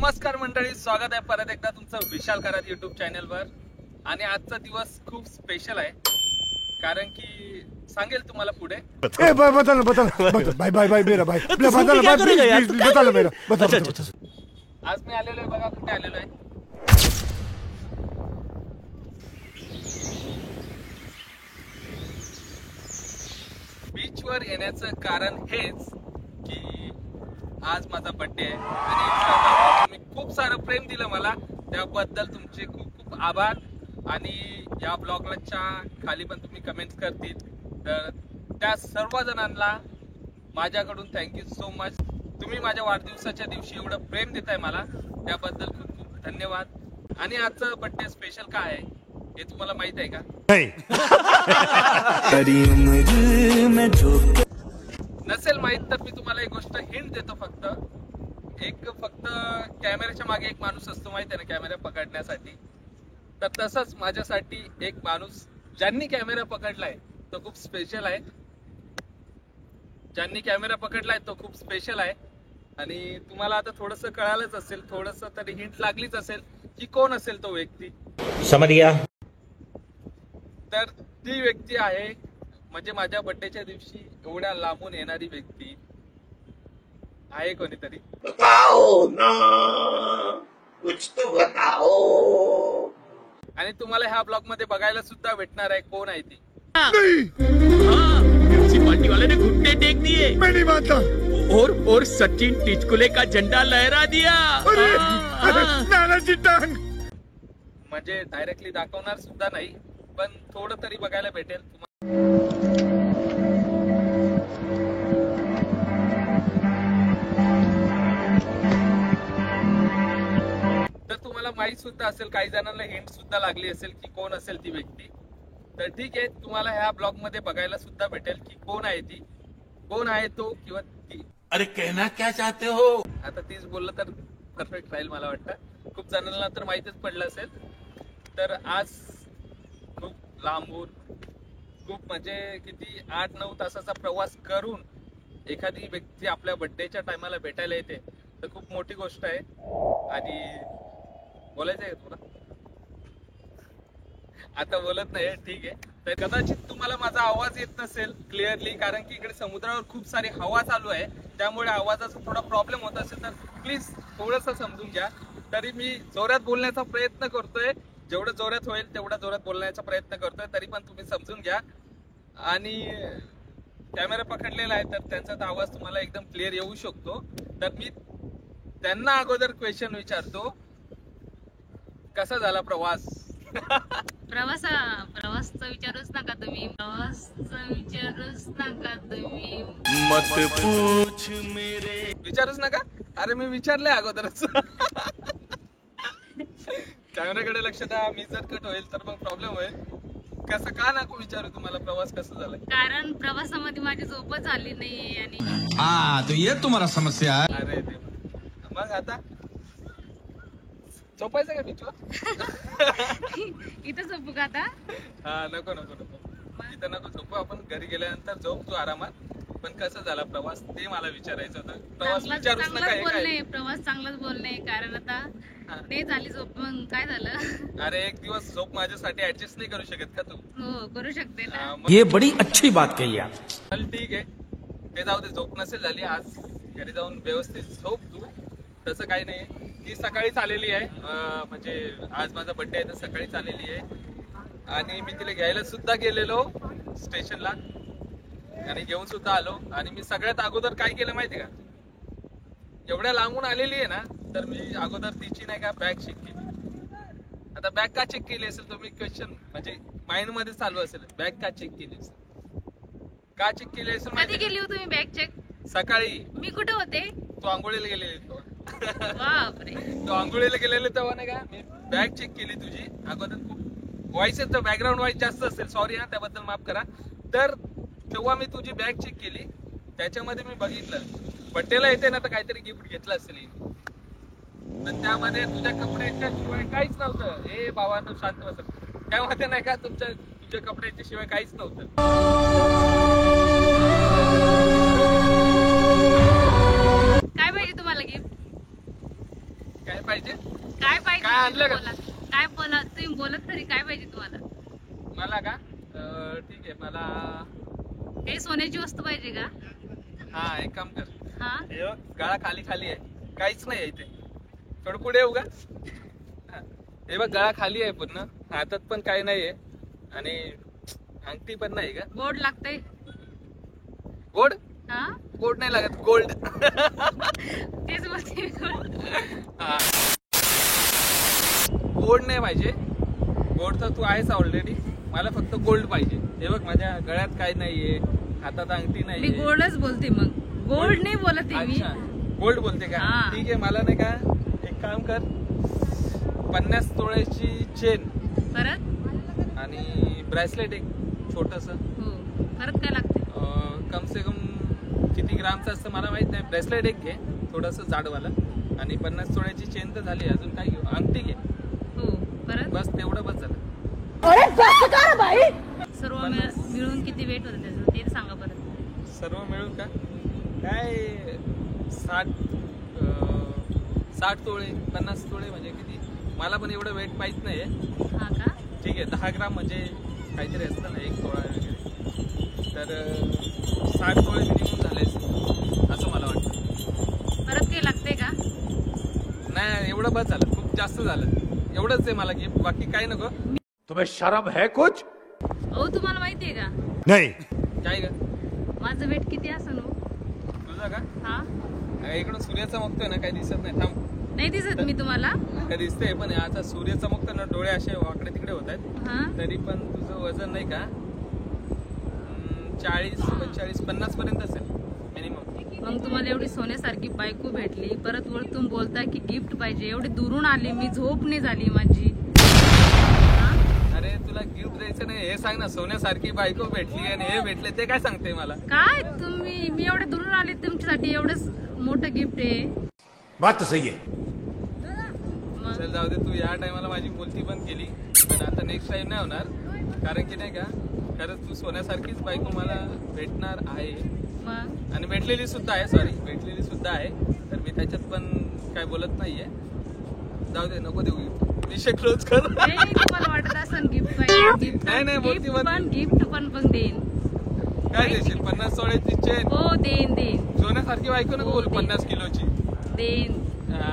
नमस्कार मंडळी, स्वागत आहे परत एकदा तुमचं विशाल करात युट्यूब चॅनलवर. आणि आजचा दिवस खूप स्पेशल आहे कारण की सांगेल तुम्हाला पुढे. आज मी आलेलो आहे बघा, कुठे आलेलो आहे. बीचवर येण्याचं कारण हेच की आज माझा बर्थडे आहे आणि तुम्ही खूप सारं प्रेम दिलं मला, त्याबद्दल तुमचे खूप खूप आभार. आणि या ब्लॉगच्या खाली पण तुम्ही कमेंट्स करतील, तर त्या सर्व जणांना माझ्याकडून थँक्यू सो मच. तुम्ही माझ्या वाढदिवसाच्या दिवशी एवढं प्रेम देताय मला, त्याबद्दल खूप खूप धन्यवाद. आणि आजचं बर्थडे स्पेशल काय आहे हे तुम्हाला माहित आहे का? नसेल माहित तर मी तुम्हाला एक गोष्ट हिंट देतो. फक्त कॅमेऱ्याच्या मागे एक माणूस असतो, माहित आहे ना, कॅमेरा पकडण्यासाठी. तर तसंच माझ्यासाठी एक माणूस ज्यांनी कॅमेरा पकडलाय तो खूप स्पेशल आहे. खूप स्पेशल आहे. आणि तुम्हाला आता थोडंसं कळालंच असेल, थोडंसं तरी हिंट लागलीच असेल की कोण असेल तो व्यक्ती. समझ गया. तर ती व्यक्ती आहे म्हणजे माझ्या बर्थडेच्या दिवशी एवढ्या लांबून येणारी व्यक्ती आहे कोणीतरी. बताओ ना, कुछ तो बताओ. आणि तुम्हाला ह्या ब्लॉग मध्ये बघायला सुद्धा भेटणार आहे कोण आहे ती. म्युनिसिपालिटी वाले ने घुटने टेक दिए. मैं नहीं मानता. और सचिन टिचकुले का झंडा लहरा दिया. नानाची टांग. म्हणजे डायरेक्टली दाखवणार सुद्धा नाही, पण थोडं तरी बघायला भेटेल तुम्हाला. तर तुम्हाला माहित सुद्धा असेल, काही जणांना हिंट सुद्धा लागली असेल की कोण असेल ती व्यक्ती. तर ठीक आहे, तुम्हाला ह्या ब्लॉग मध्ये बघायला सुद्धा भेटेल की कोण आहे ती, कोण आहे तो किंवा ती. अरे कहना क्या चाहते हो? आता तीच बोललं तर परफेक्ट राहील मला वाटतं. खूप जणांना तर माहितीच पडलं असेल. तर आज खूप लांबून, खूप म्हणजे किती 8-9 तासाचा प्रवास करून एखादी व्यक्ती आपल्या बर्थडेच्या टायमाला भेटायला येते, तर खूप मोठी गोष्ट आहे. आणि बोलायचं आहे तुला, आता बोलत नाही, ठीक आहे. तर कदाचित तुम्हाला माझा आवाज येत नसेल क्लिअरली, कारण की इकडे समुद्रावर खूप सारी हवा चालू आहे, त्यामुळे आवाजाचा थोडा प्रॉब्लेम होत असेल तर प्लीज थोडंसं समजून घ्या. तरी मी जोरात बोलण्याचा प्रयत्न करतोय, जेवढं जोरात होईल तेवढा जोरात बोलण्याचा प्रयत्न करतोय, तरी पण तुम्ही समजून घ्या. आणि कॅमेरा पकडलेला आहे तर त्यांचा तर आवाज तुम्हाला एकदम क्लिअर येऊ शकतो. तर मी त्यांना अगोदर क्वेश्चन विचारतो, कसा झाला प्रवास? प्रवासचं विचारूच नका तुम्ही. मत पूछ मेरे. विचारूच नका. अरे मी विचारलंय अगोदरच. कॅमेराकडे लक्ष द्या, मी जर कट होईल तर मग प्रॉब्लेम होईल. कसं का नको विचारू तुम्हाला प्रवास कसा झाला? कारण प्रवासामध्ये माझी झोपच आली नाही. आणि तो ये तुम्हारा समस्या है. अरे देवा. मग आता झोपायचं का बीचवर? इथं झोपू का आता? हा, नको इथं नको झोपू. आपण घरी गेल्यानंतर झोप तू आरामात. पण कसा झाला प्रवास ते मला विचारायचं होतं. प्रवास विचारूच नका. प्रवास चांगलाच बोलणे, कारण आता ते झाली झोप, मग काय झालं? अरे एक दिवस झोप माझ्यासाठी ऍडजस्ट नाही करू शकत का तू? हो, करू शकते ना. ये बड़ी अच्छी बात कही आप. चल ठीक आहे, ते जाऊ दे. झोप नसेल झाली आज, घरी जाऊन व्यवस्थित झोप तू. तसं काही नाही, ती सकाळीच आलेली आहे. म्हणजे आज माझा बर्थडे आहे तर सकाळीच आलेली आहे. आणि मी तिला घ्यायला सुद्धा गेलेलो स्टेशनला आणि घेऊन सुद्धा आलो. आणि मी सगळ्यात अगोदर काय केलं माहिती का? एवढ्या लांबून आलेली आहे ना, तर मी अगोदर तिची नाही का बॅग चेक केली. आता बॅग का चेक केली असेल तुम्ही क्वेश्चन म्हणजे माइंड मध्ये चालू असेल, बॅग का चेक केली असेल? का चेक केली असेल? कधी केली हो तुम्ही बॅग चेक? सकाळी. मी कुठे होते? तू आंघोळीला गेलेली. बापरे. तू आंघोळीला गेलेले तेव्हा नाही का मी बॅग चेक केली तुझी अगोदर. खूप व्हॉइस येतो, बॅकग्राऊंड व्हॉइस जास्त असेल, सॉरी हा, त्याबद्दल माफ करा. तर तेव्हा मी तुझी बॅग चेक केली, त्याच्यामध्ये मी बघितलं बर्थडेला येते ना तर काहीतरी गिफ्ट घेतलं असेल. तर त्यामध्ये तुझ्या कपड्याच्या शिवाय काहीच नव्हतं. हे भावानं शांत बस. त्यामध्ये नाही का तुझ्या कपड्याच्या शिवाय काहीच नव्हतं. काय पाहिजे तुम्हाला गिफ्ट? काय पाहिजे काय पाहिजे काय आणलं का? बोला. काय बोला तुम्ही बोलत तरी काय पाहिजे तुम्हाला? मला का ठीक आहे मला काही सोन्याची वस्तू पाहिजे का? हा एक काम कर हा हे बघ, गळा खाली खाली आहे काहीच नाही आहे इथे थोडं पुढे येऊ का हा. हे बघ गळा खाली आहे पूर्ण हातात पण काही नाहीये आणि अंगठी पण नाही का गोड लागतंय. गोड हा गोड नाही लागत गोल्ड तेच बोलते मी गोड. हा. गोल्ड नाही पाहिजे गोल्ड तर तू आहेस ऑलरेडी मला फक्त गोल्ड पाहिजे हे बघ माझ्या गळ्यात काही नाहीये हातात अंगठी मी नाहीये गोल्डच बोलते मग गोल्ड नाही बोलते मी. अच्छा गोल्ड बोलते का हा. ठीक आहे मला नाही का एक काम कर 50 तोळ्याची चेन परत आणि ब्रेसलेट एक छोटस हो परत काय लागते? कम से कम किती ग्रामचं असतं मला माहित नाही ब्रेसलेट एक घे थोडस जाडवाला आणि 50 तोळ्याची चेन तर झाली अजून काय घेऊ अंगठी घे हो परत बस तेवढं बस झालं सर्व मिळून किती वेट होतं त्याचं ते सांगा परत. सर्व मिळून का काय 60 तोळे 50 तोळे म्हणजे किती मला पण एवढं वेट माहित नाही हा का? ठीक आहे 10 ग्राम म्हणजे काहीतरी असतं ना एक तोळा वगैरे तर 60 तोळे मिनिमम झाले असं मला वाटतं परत काही लागते का? नाही एवढं बस झालं खूप जास्त झालं एवढंच आहे मला गिफ्ट बाकी काही नको तुम्हें शर्म है कुछ? अहो तुम्हाला माहितीये का नहीं। काय का माझं वेट किती असं नो? तुझं का हा इकडून सूर्य चमकतोय ना काही दिसत नाही थांब नाही दिसत मी तुम्हाला. काय दिसतंय पण आता सूर्य चमकतोय ना डोळे असे वाकडे तिकडे होत आहेत हा तरी पण तुझं वजन नाही का 40 45 50 पर्यंत असेल मिनिमम मग तुम्हाला एवढी सोन्यासारखी बायको भेटली परत वरतून बोलताय की गिफ्ट पाहिजे एवढी दुरून आली मी झोप नाही झाली माझी. हा? अरे तुला गिफ्ट द्यायचं नाही हे सांग ना सोन्यासारखी बायको भेटली आणि हे भेटले ते काय सांगते मला काय तुम्ही मी एवढे दुरून आले तुमच्यासाठी एवढंच मोठं गिफ्ट आहे. बात तो सही है। मग चल जाऊ दे तू या टायमाला माझी बोलती बंद केली पण आता नेक्स्ट टाइम नाही होणार कारण की नाही का खरंच तू सोन्यासारखीच बायको मला भेटणार आहे मग आणि भेटलेली सुद्धा आहे तर मी त्याच्यात पण काय बोलत नाहीये जाऊ दे नको देऊ विषय क्लोज कर नाही तुम्हाला वाटत असं गिफ्ट पाहिजे नाही, बोलती बंद. गिफ्ट पण देईन. काय देशील 50 तोळ्याची चेन हो देईन सोन्यासारखी बायको नको बोल 50 किलोची देईन हा.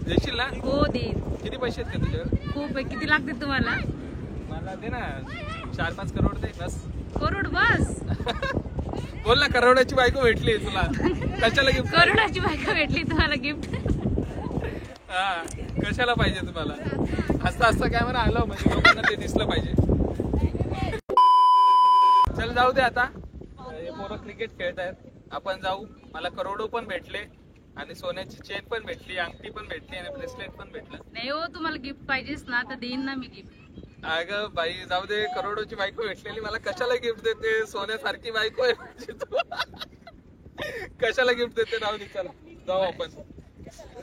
देशील ना हो देईन. किती पैसे आहेत का तुझ्यावर खूप आहे. किती लागते तुम्हाला? मला दे ना 4-5 करोड दे बस करोड बस. बोल ना करोडाची बायको भेटली तुला कशाला गिफ्ट करोडाची बायको भेटली तुम्हाला गिफ्ट. हा कशाला पाहिजे तुम्हाला हसता हसता कॅमेरा आला म्हणजे लोकांना ते दिसलं पाहिजे चल जाऊ दे आता हे पोरं क्रिकेट खेळत आहेत आपण जाऊ मला करोडो पण भेटले आणि सोन्याची चेन पण भेटली अंगठी पण भेटली आणि ब्रेसलेट पण भेटलं नाही हो तुम्हाला गिफ्ट पाहिजेच ना तर देईन ना मी गिफ्ट. अगं बाई जाऊ दे करोडोची बायको भेटलेली मला कशाला गिफ्ट देते सोन्यासारखी बायको आहे माझी तू. कशाला गिफ्ट देते राहू दे चला जाऊ आपण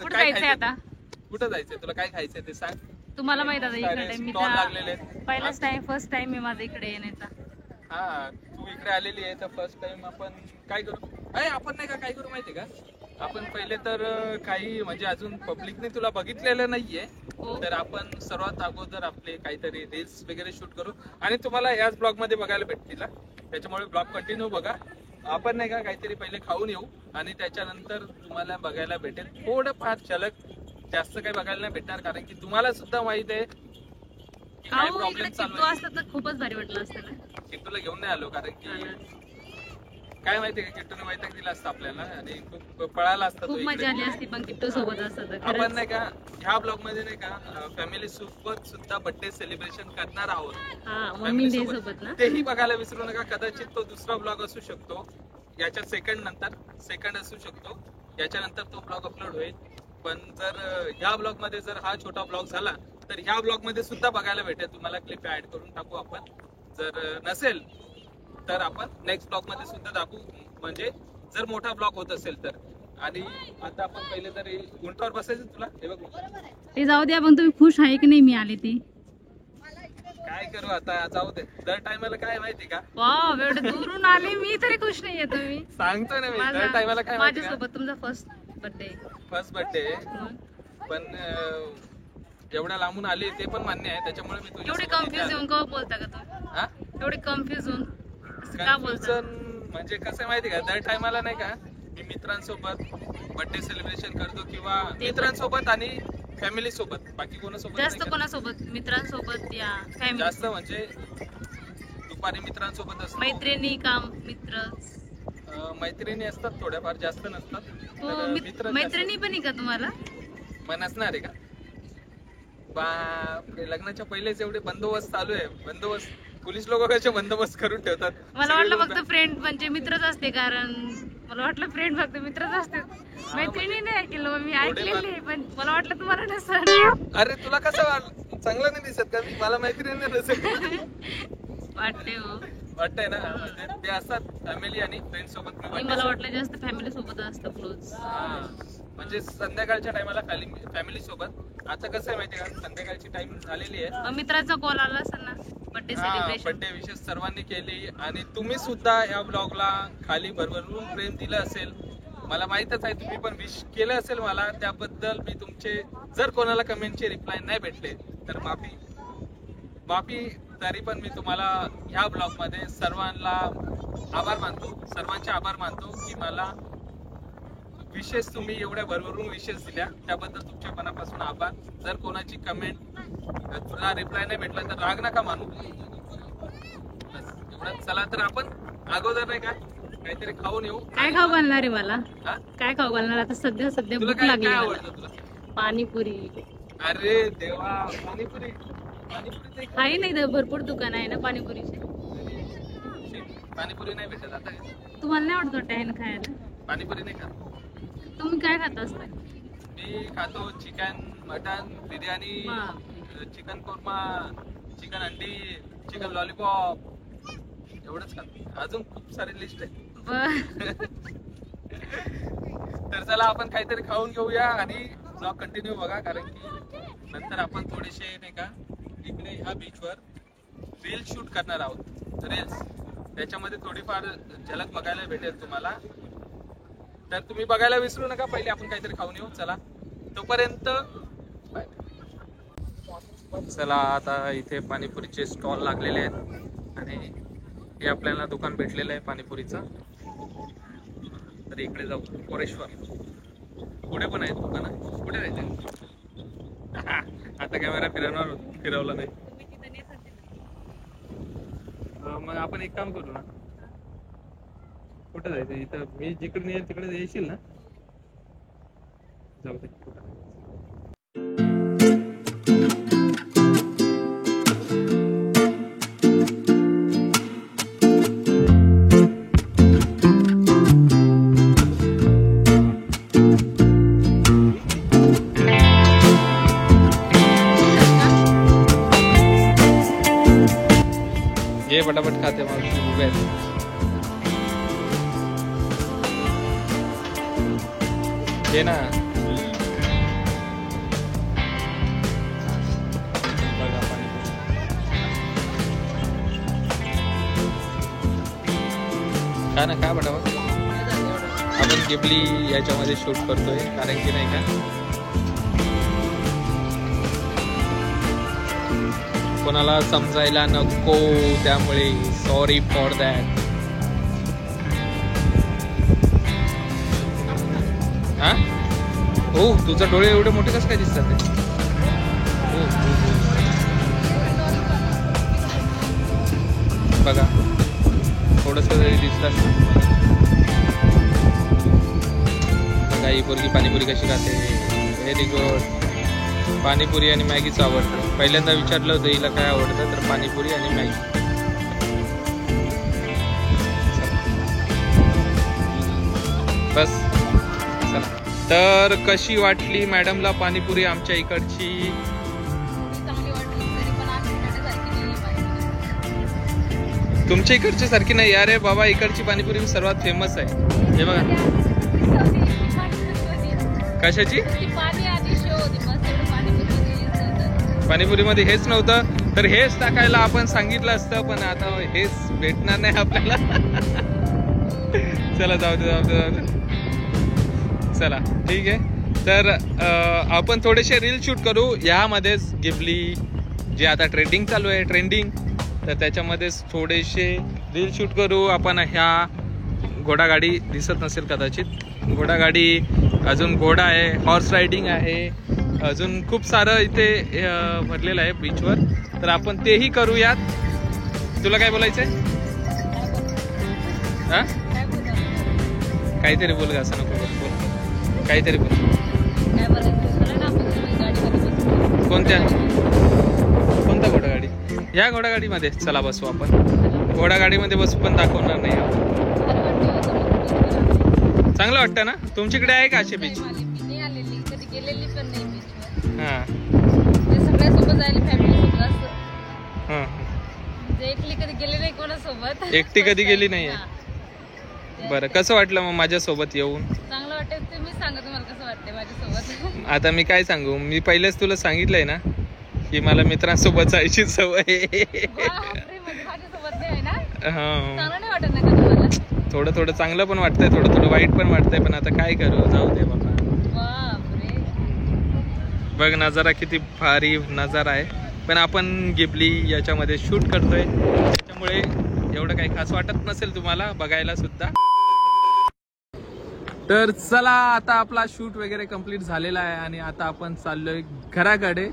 कुठं जायचंय आता? कुठं जायचंय तुला काय खायचंय ते सांग तुम्हाला माहित आता इकडे मी स्टॉल लागलेले आहेत. पहिलाच टाइम फर्स्ट टाइम आहे माझा इकडे येण्याचा. हा तू इकडे आलेली आहे तर फर्स्ट टाइम आपण काय करू अरे आपण नाही का काय करू माहितीये का आपण पहिले तर काही म्हणजे अजून पब्लिकने तुला बघितलेलं नाहीये हो. तर आपण सर्वात अगोदर आपले काहीतरी रील्स वगैरे शूट करू आणि तुम्हाला याच ब्लॉग मध्ये बघायला भेटतील हा. त्याच्यामुळे ब्लॉग कंटिन्यू बघा आपण नाही का काहीतरी पहिले खाऊन येऊ आणि त्याच्यानंतर तुम्हाला बघायला भेटेल थोडं फार झलक जास्त काही बघायला नाही भेटणार कारण की तुम्हाला सुद्धा माहित आहे की काय अहो प्रॉब्लेम इकडे चालू चित्तो आहे असतं तर खूपच भारी वाटलं असतं ना. किट्टूला घेऊन नाही आलो कारण की काय माहितीये का किट्टूने माहिती दिला असतं आपल्याला आणि खूप पळाला असता तो खूप इकडे. मजा आली असती पण किट्टू सोबत असतं तर आपण खरंच. नाही का ह्या ब्लॉग मध्ये नाही का फॅमिली सोबत सुद्धा बर्थडे सेलिब्रेशन करणार आहोत हा मम्मी Family डे सोबत. सोबत ना. तेही बघायला विसरू नका कदाचित तो दुसरा ब्लॉग असू शकतो याच्या सेकंड असू शकतो याच्यानंतर तो ब्लॉग अपलोड होईल पण जर ह्या ब्लॉग मध्ये जर हा छोटा ब्लॉग झाला तर ह्या ब्लॉग मध्ये सुद्धा बघायला भेटेल तुम्हाला क्लिप ऍड करून टाकू आपण जर नसेल तर आपण नेक्स्ट ब्लॉग मध्ये सुद्धा दाखवू म्हणजे जर मोठा ब्लॉग होत असेल तर आणि आता आपण पहिले तर उंटावर बसायचं तुला हे बघ ते जाऊ द्या पण तुम्ही खुश आहे की नाही मी आले ते? काय करू आता जाऊ दे दर टायमाला काय माहिती का वाव एवढं दुरून आले मी तरी खुश नाहीये तुम्ही. सांगतो ना मी दर टायमाला काय माहिती का माझ्यासोबत तुमचा फर्स्ट बर्थडे. फर्स्ट बर्थडे पण एवढ्या लांबून आली ते पण मान्य आहे, त्याच्यामुळे मी एवढे तुझ्यासोबत कन्फ्युज इथे होऊन आलो. का बोलता का तुम्ही? हा? एवढे कन्फ्युज होऊन असं का बोलता? Confusion म्हणजे कसं आहे माहिती का, दर टायमाला नाही का मी मित्रांसोबत बर्थडे सेलिब्रेशन करतो किंवा मित्रांसोबत आणि फॅमिली सोबत, बाकी कोणासोबत नाही जास्त करत. कोणासोबत? मित्रांसोबत या फॅमिली? जास्त म्हणजे दुपारी मित्रांसोबत असतो. मैत्रिणी का मित्र? मैत्रिणी असतात थोड्याफार, जास्त नसतात. हो, तर मित्र मैत्रिणी पण आहे का तुम्हाला? मग नसणार आहे का? बापरे, लग्नाच्या पहिलेच एवढे बंदोबस्त चालू आहे. बंदोबस्त पोलीस लोक कसे बंदोबस्त करून ठेवतात. मला सगळे वाटलं लोकं- फक्त फ्रेंड म्हणजे मित्रच असते, कारण मला वाटलं फ्रेंड फक्त मित्रच असते. मैत्रिणी नाही ऐकलं मग मी, ऐकलेली आहे, पण मला वाटलं तुम्हाला नसतं. अरे तुला कसं चांगलं नाही दिसत का मी? मला मैत्रिणी नसेल वाटते हो. वाटतंय ना, म्हणजे ते असतात फॅमिली आणि फ्रेंड सोबत मी आणि birthday मला वाटलं जास्त फॅमिली सोबत असतं क्लोज. हा, म्हणजे संध्याकाळच्या टायमाला फॅमिली सोबत. आता कसं आहे माहिती का, संध्याकाळची टाइम झालेली आहे. मग मित्राचा कॉल आला असेल ना बर्थडे सेलिब्रेशन? बर्थडे विशेष सर्वांनी केली आणि तुम्ही सुद्धा या ब्लॉगला खाली भरभरून प्रेम दिलं असेल. मला माहितच आहे तुम्ही पण विश केलं असेल मला, त्याबद्दल मी तुमचे, जर कोणाला कमेंटचे रिप्लाय नाही भेटले तर माफी. तरी पण मी तुम्हाला ह्या ब्लॉग मध्ये सर्वांना आभार मानतो, सर्वांचे आभार मानतो की मला विशेष तुम्ही एवढ्या भरभरून विशेष दिल्या, त्याबद्दल तुमच्या मनापासून आभार. जर कोणाची कमेंट तुला रिप्लाय नाही भेटला तर राग नका मानू. एवढं. चला तर आपण अगोदर नाही का काहीतरी खाऊन येऊ. काय खाऊ घालणार आहे मला? हा? काय खाऊ घालणार आता? सध्या तुला भूक काय लागली काय मला. आवडतं तुला? पाणीपुरी अरे देवा, पाणीपुरी ते खा. आहे नाही इथं भरपूर दुकान आहे ना पाणीपुरीचे. पाणीपुरी नाही भेटत आता. तुम्हाला नाही आवडत वाटतं आहे ना खायला? पाणीपुरी नाही खात तुम्ही काय खाता असता? मी. खातो chicken, mutton, biryani, chicken korma, chicken अंडी, चिकन लॉलीपॉप, एवढंच खातो. अजून खूप सारी लिस्ट आहे. तर चला आपण काहीतरी खाऊन घेऊया आणि ब्लॉग कंटिन्यू बघा, कारण की नंतर आपण थोडेसे नाही का इकडे ह्या बीचवर रील्स शूट करणार आहोत. रील्स, त्याच्यामध्ये थोडीफार झलक बघायला भेटेल तुम्हाला, तर तुम्ही बघायला विसरू नका. पहिले आपण काहीतरी खाऊन येऊ. चला तोपर्यंत बाय. चला आता इथे पाणीपुरीचे स्टॉल लागलेले आहेत आणि हे आपल्याला दुकान भेटलेलं आहे पाणीपुरीचं. तर इकडे जाऊ. कोरेश्वर पुढे पण आहेत दुकानं. कुठे जायचं? आता कॅमेरा फिरवला नाही. मग आपण एक काम करू ना, कुठे जायचं? इथं मी जिकडे येईल तिकडे येशील ना? जाऊ दे. ये फटाफट खाते मग उभे आहेत. ये ना बघा पाणीपुरी. काय ना काय फटाफट. आपण गिबली याच्यामध्ये शूट करतोय, कारण की नाही का कोणाला समजायला नको, त्यामुळे सॉरी फॉर दॅट. हा हो, तुझे डोळे एवढे मोठे कसं काय दिसतात ते? हो, बघा थोडस जरी दिसलं. बघा ही पोरगी पाणीपुरी कशी खाते. Very good. पाणीपुरी आणि मॅगीच आवडतं. पहिल्यांदा विचारलं होतं हिला काय आवडतं, तर पाणीपुरी आणि मॅगी. बस चला. तर कशी वाटली मॅडमला पाणीपुरी आमच्या इकडची? तुमच्या इकडची सारखी नाही यार बाबा. इकडची पाणीपुरी सर्वात फेमस आहे. हे बघा. कशाची? पाणीपुरीमध्ये हेच नव्हतं, तर हेच टाकायला आपण सांगितलं असतं, पण आता हेच भेटणार नाही आपल्याला. चला जाऊ दे. चला ठीक आहे. तर आपण थोडेसे रील शूट करू यामध्येच. गिबली जे आता ट्रेंडिंग चालू आहे, ट्रेंडिंग, तर त्याच्यामध्येच थोडेसे रील शूट करू आपण. ह्या घोडागाडी दिसत नसेल कदाचित, घोडागाडी, अजून घोडा आहे, हॉर्स रायडिंग आहे, अजून खूप सारं इथे भरलेलं आहे बीचवर, तर आपण तेही करूयात. तुला काय बोलायचंय? हा, काहीतरी बोल, असं नको बोल, काहीतरी बोल. कोणत्या घोडागाडी? या घोडागाडीमध्ये चला बसू आपण. घोडागाडीमध्ये बसू पण दाखवणार नाही आपण. चांगलं वाटतं ना? तुमच्याकडे आहे का असे बीच? कधी गेलेली पण नाही बीचवर. हा, सगळ्यासोबत जायला फॅमिली सोबत असं. हा, म्हणजे एकली कधी गेली नाही कोणासोबत. एकटी कधी गेली नाहीये? बरं, कसं वाटलं मग माझ्यासोबत येऊन? चांगलं वाटतं. तुम्ही सांगा तुम्हाला कसं वाटतंय माझ्यासोबत. आता मी काय सांगू, मी पहिलेच तुला सांगितलंय ना की मला मित्रांसोबत जायची सवय आहे. माझ्यासोबत नाही आहे ना, हा, चांगलं नाही वाटत ना का तुम्हाला? थोडं थोडं चांगलं पण वाटतंय, थोडं थोडं वाईट पण वाटतंय, पण आता काय करू, जाऊ दे बाबा. बापरे, बघ नजारा, किती भारी नजारा आहे. पण आपण गिबली याच्यामध्ये शूट करतोय, त्याच्यामुळे एवढं काही खास वाटत नसेल तुम्हाला बघायला सुद्धा. तर चला, आता आपला शूट वगैरे कम्प्लीट झालेला आहे आणि आता आपण चाललोय घराकडे.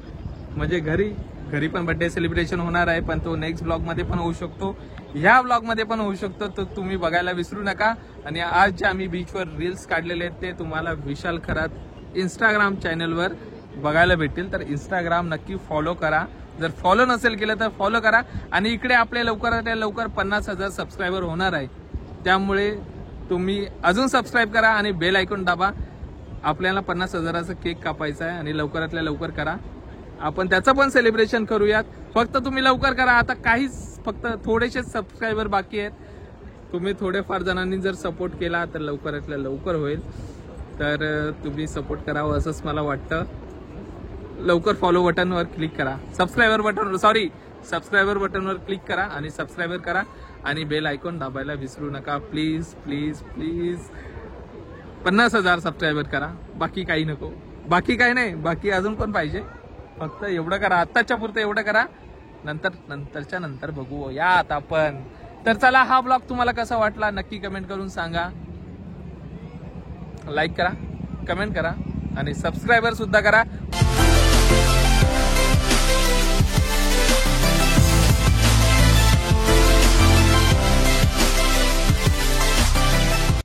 म्हणजे घरी पण बर्थडे सेलिब्रेशन होणार आहे, पण तो नेक्स्ट ब्लॉग मध्ये पण होऊ शकतो, ह्या ब्लॉग मध्ये पण होऊ शकतो, तर तुम्ही बघायला विसरू नका. आणि आज जे आम्ही बीचवर रील्स काढलेले आहेत ते तुम्हाला विशाल खरात इंस्टाग्राम चॅनलवर बघायला भेटतील. तर इंस्टाग्राम नक्की फॉलो करा, जर फॉलो नसेल केलं तर फॉलो करा. आणि इकडे आपले लवकर 50,000 सबस्क्रायबर होणार आहे, त्यामुळे तुम्ही अजून सबस्क्राईब करा आणि बेल आयकॉन दाबा. आपल्याला 50,000चा केक कापायचा आहे आणि लवकरातल्या लवकर करा, आपण त्याचं पण सेलिब्रेशन करूयात. फक्त तुम्ही लवकर करा, आता फक्त थोडेसे सबस्क्रायबर बाकी आहेत. तुम्ही थोडेफार जणांनी जर सपोर्ट केला तर लवकरातल्या लवकर होईल. तर तुम्ही सपोर्ट करावं असंच मला वाटतं. लवकर फॉलो बटनवर क्लिक करा, सबस्क्रायबर बटनवर क्लिक करा आणि सबस्क्रायबर करा आणि बेल आयकॉन दाबायला विसरू नका. प्लीज प्लीज प्लीज 50,000 सबस्क्रायबर करा. बाकी काही नको, बाकी काही नाही, बाकी अजून पण पाहिजे. फक्त एवढं करा, आत्ताच्या पुरतं एवढं करा, नंतरच्या नंतर बघू या आता आपण. तर चला, हा ब्लॉग तुम्हाला कसा वाटला नक्की कमेंट करून सांगा. लाईक करा, कमेंट करा आणि सबस्क्रायबर सुद्धा करा.